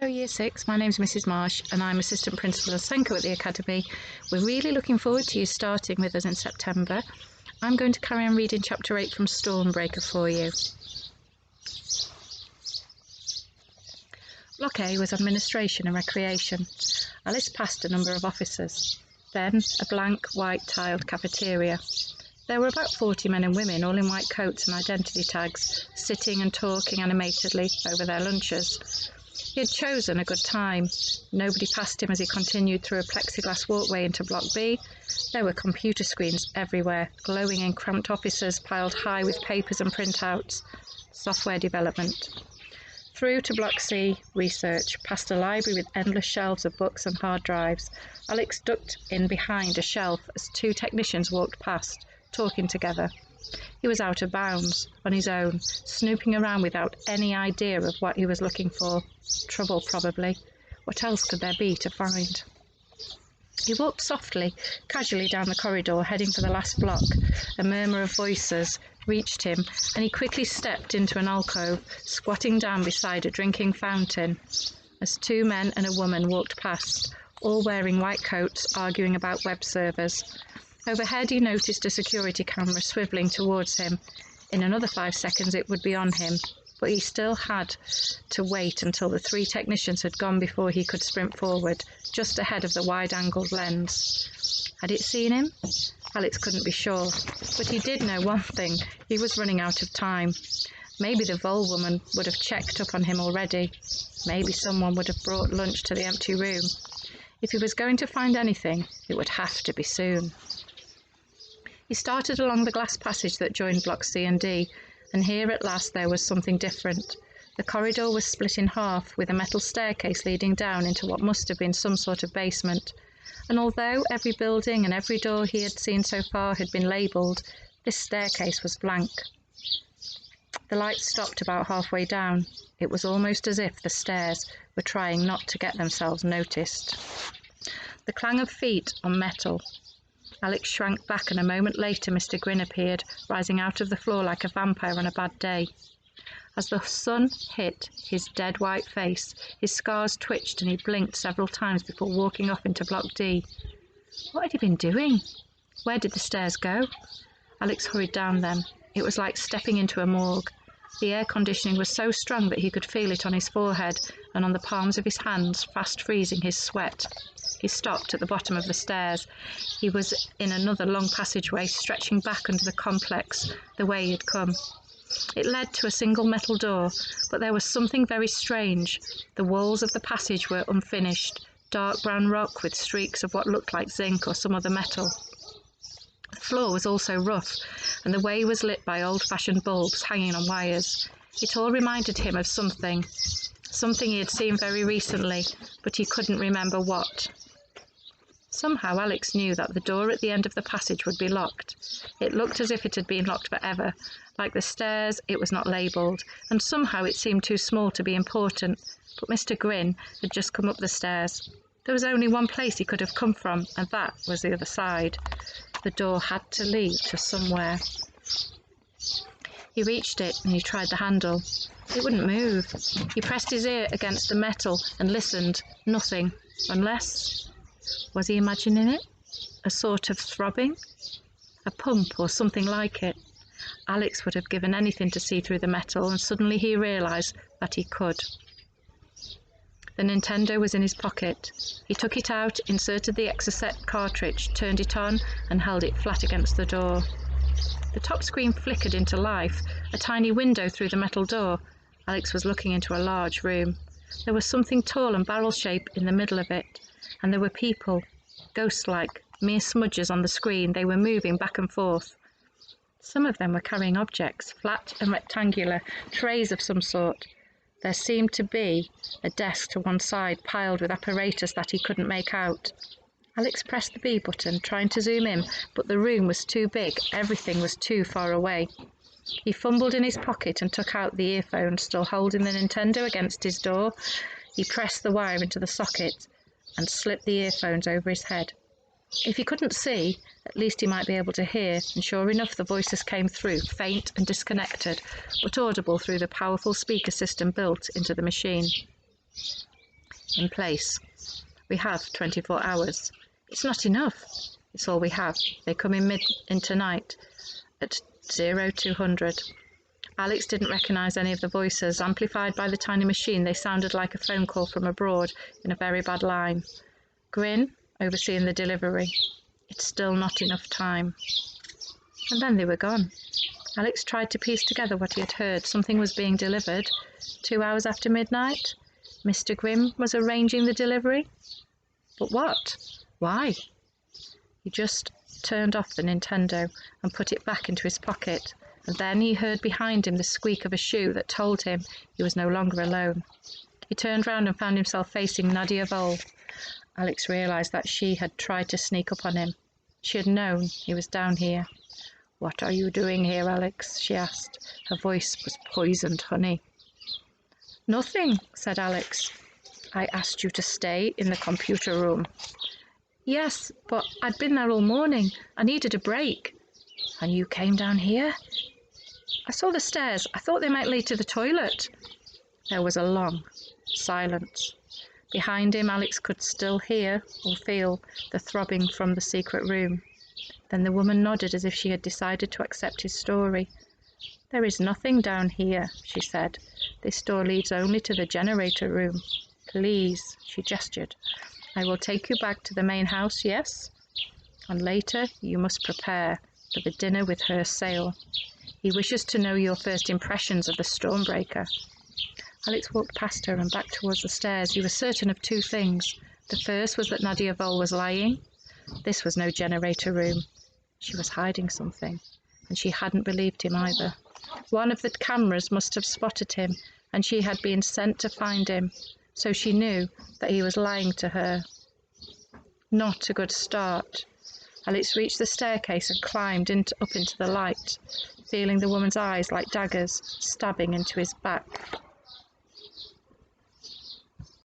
Hello Year 6, my name's Mrs Marsh and I'm Assistant Principal of SENCO at the Academy. We're really looking forward to you starting with us in September. I'm going to carry on reading Chapter 8 from Stormbreaker for you. Block A was Administration and Recreation. Alice passed a number of officers. Then a blank, white-tiled cafeteria. There were about 40 men and women, all in white coats and identity tags, sitting and talking animatedly over their lunches. He had chosen a good time. Nobody passed him as he continued through a plexiglass walkway into Block B. There were computer screens everywhere, glowing in cramped offices piled high with papers and printouts. Software development. Through to Block C, research, past a library with endless shelves of books and hard drives. Alex ducked in behind a shelf as two technicians walked past, talking together. He was out of bounds, on his own, snooping around without any idea of what he was looking for. Trouble, probably. What else could there be to find? He walked softly, casually down the corridor, heading for the last block. A murmur of voices reached him, and he quickly stepped into an alcove, squatting down beside a drinking fountain, as two men and a woman walked past, all wearing white coats, arguing about web servers. Overhead he noticed a security camera swivelling towards him. In another 5 seconds it would be on him, but he still had to wait until the three technicians had gone before he could sprint forward, just ahead of the wide-angled lens. Had it seen him? Alex couldn't be sure, but he did know one thing: he was running out of time. Maybe the Vole woman would have checked up on him already. Maybe someone would have brought lunch to the empty room. If he was going to find anything, it would have to be soon. He started along the glass passage that joined Blocks C and D, and here at last there was something different. The corridor was split in half, with a metal staircase leading down into what must have been some sort of basement. And although every building and every door he had seen so far had been labelled, this staircase was blank. The lights stopped about halfway down. It was almost as if the stairs were trying not to get themselves noticed. The clang of feet on metal. Alex shrank back, and a moment later Mr. Grin appeared, rising out of the floor like a vampire on a bad day. As the sun hit his dead white face, his scars twitched and he blinked several times before walking off into Block D. What had he been doing? Where did the stairs go? Alex hurried down them. It was like stepping into a morgue. The air conditioning was so strong that he could feel it on his forehead and on the palms of his hands, fast freezing his sweat. He stopped at the bottom of the stairs. He was in another long passageway, stretching back under the complex, the way he had come. It led to a single metal door, but there was something very strange. The walls of the passage were unfinished, dark brown rock with streaks of what looked like zinc or some other metal. The floor was also rough, and the way was lit by old-fashioned bulbs hanging on wires. It all reminded him of something he had seen very recently, but he couldn't remember what. Somehow Alex knew that the door at the end of the passage would be locked. It looked as if it had been locked forever. Like the stairs, it was not labelled, and somehow it seemed too small to be important. But Mr. Grin had just come up the stairs. There was only one place he could have come from, and that was the other side. The door had to lead to somewhere. He reached it and he tried the handle. It wouldn't move. He pressed his ear against the metal and listened. Nothing. Unless... Was he imagining it? A sort of throbbing? A pump or something like it? Alex would have given anything to see through the metal, and suddenly he realised that he could. The Nintendo was in his pocket. He took it out, inserted the Exocet cartridge, turned it on, and held it flat against the door. The top screen flickered into life, a tiny window through the metal door. Alex was looking into a large room. There was something tall and barrel-shaped in the middle of it, and there were people, ghost-like, mere smudges on the screen. They were moving back and forth. Some of them were carrying objects, flat and rectangular, trays of some sort. There seemed to be a desk to one side, piled with apparatus that he couldn't make out. Alex pressed the B button, trying to zoom in, but the room was too big. Everything was too far away. He fumbled in his pocket and took out the earphones, still holding the Nintendo against his door. He pressed the wire into the socket and slipped the earphones over his head. If he couldn't see, at least he might be able to hear, and sure enough the voices came through, faint and disconnected, but audible through the powerful speaker system built into the machine. in place. We have 24 hours. It's not enough. It's all we have. They come in tonight at 0200. Alex didn't recognise any of the voices. Amplified by the tiny machine, they sounded like a phone call from abroad in a very bad line. Gwyn, overseeing the delivery. It's still not enough time. And then they were gone. Alex tried to piece together what he had heard. Something was being delivered. 2 hours after midnight. Mr. Grimm was arranging the delivery. But what? Why? He just turned off the Nintendo and put it back into his pocket. And then he heard behind him the squeak of a shoe that told him he was no longer alone. He turned round and found himself facing Nadia Vole. Alex realised that she had tried to sneak up on him. She had known he was down here. "What are you doing here, Alex?" she asked. Her voice was poisoned honey. "Nothing," said Alex. "I asked you to stay in the computer room." "Yes, but I'd been there all morning. I needed a break." "And you came down here?" "I saw the stairs. I thought they might lead to the toilet." There was a long silence. Behind him, Alex could still hear or feel the throbbing from the secret room. Then the woman nodded as if she had decided to accept his story. "There is nothing down here," she said. "This door leads only to the generator room. Please," she gestured. "I will take you back to the main house, yes? And later you must prepare for the dinner with Herr Sale. He wishes to know your first impressions of the Stormbreaker." Alex walked past her and back towards the stairs. He was certain of two things. The first was that Nadia Vole was lying. This was no generator room. She was hiding something, and she hadn't believed him either. One of the cameras must have spotted him, and she had been sent to find him, so she knew that he was lying to her. Not a good start. Alex reached the staircase and climbed up into the light, feeling the woman's eyes like daggers stabbing into his back.